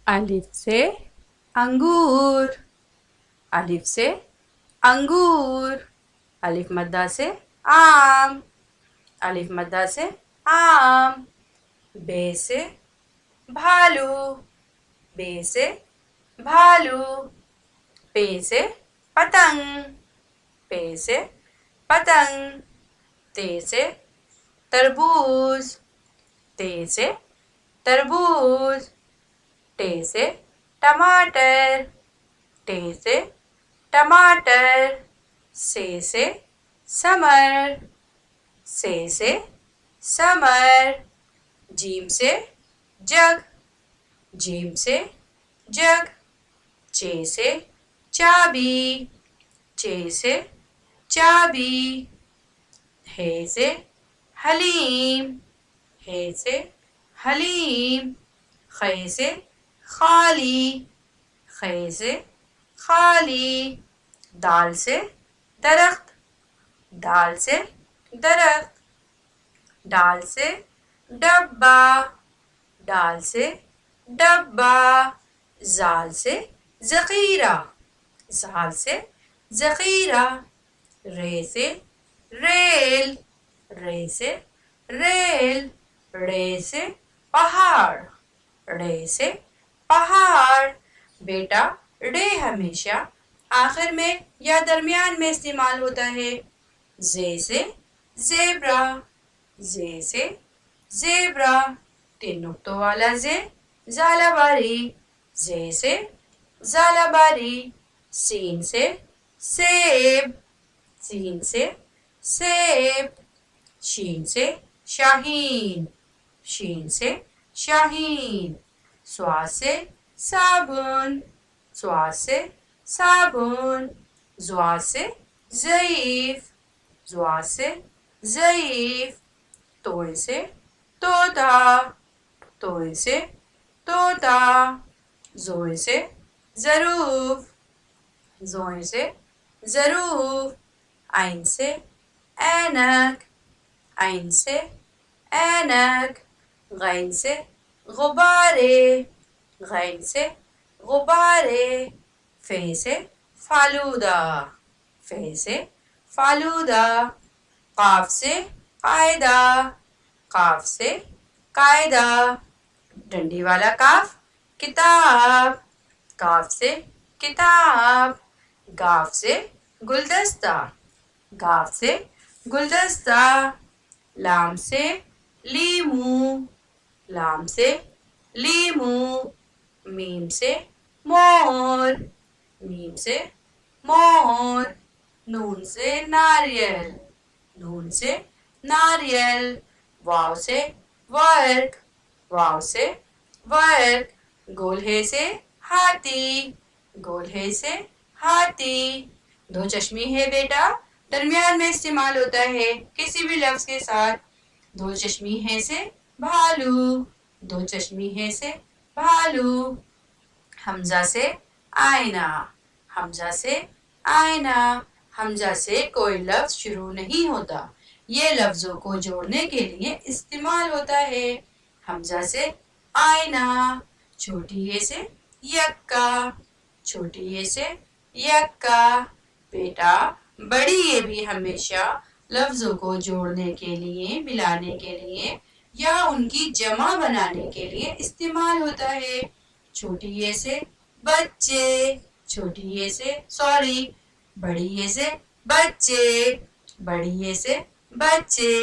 الف سے انگور، الف سے انگور، الف مدہ سے آم، الف مدہ سے آم، بے سے بھالو، بے سے بھالو، پے سے پتنگ، پے سے پتنگ، تے سے تربوز، تے سے تربوز، ٹے سے ٹماٹر، ٹے سے ٹماٹر، سے سمر، سے سمر، جیم سے جگ، جیم سے جگ، چے سے چابی، چے سے چابی، ہے سے حلیم، ہے سے حلیم، خے سے خالی، خے سے خالی، دال سے درخت، دال سے درخت، ڈال سے ڈبہ، ڈال سے ڈبہ، زال سے ذخیرہ، زال سے ذخیرہ، رے سے ریل، رے سے ریل، ڑے سے پہاڑ، ڑے سے پہاڑ۔ بیٹا ڑے ہمیشہ آخر میں یا درمیان میں استعمال ہوتا ہے۔ زے سے زیبرا، زے سے زیبرا، 3 نقطوں والا زے، زالہ باری، زے سے زالہ باری، سین سے سیب، سین سے سیب، شین سے شاہین، شین سے شاہین، صاد سے صابن، صاد سے صابن، ضاد سے ضعیف، ضاد سے ضعیف، توئے سے طوطا، توئے سے طوطا، زوئے سے ظروف، زوئے سے ظروف، عین سے اینک، عین سے اینک، غین سے غبارے، غین سے غبارے، فے سے فالودہ، فے سے فالودہ، قاف سے قاعدہ، قاف سے قاعدہ، ڈنڈی والا کاف کتاب، کاف سے کتاب، گاف سے گلدستہ، گاف سے گلدستہ، لام سے لیمو، لام سے لیمو، میم سے مور، میم سے مور، نون سے ناریل، نون سے ناریل، واو سے ورق، واو سے ورق، گول ہے سے ہاتھی، گول ہے سے ہاتھی، 2 چشمی ہے بیٹا درمیان میں استعمال ہوتا ہے کسی بھی لفظ کے ساتھ۔ 2 چشمی ہے سے بھالو، 2 چشمی ہے سے بھالو، حمزہ سے آئینہ، حمزہ سے آئینہ، حمزہ سے کوئی لفظ شروع نہیں ہوتا، یہ لفظوں کو جوڑنے کے لیے استعمال ہوتا ہے۔ حمزہ سے آئینہ، چھوٹی یہ سے یکا، چھوٹی یہ سے یکا، بیٹا بڑی یہ بھی ہمیشہ لفظوں کو جوڑنے کے لیے، ملانے کے لیے یا ان کی جمع بنانے کے لیے استعمال ہوتا ہے۔ چھوٹی یہ سے بچے، چھوٹی یہ سے بڑی یہ سے بچے، بڑی یہ سے بچے۔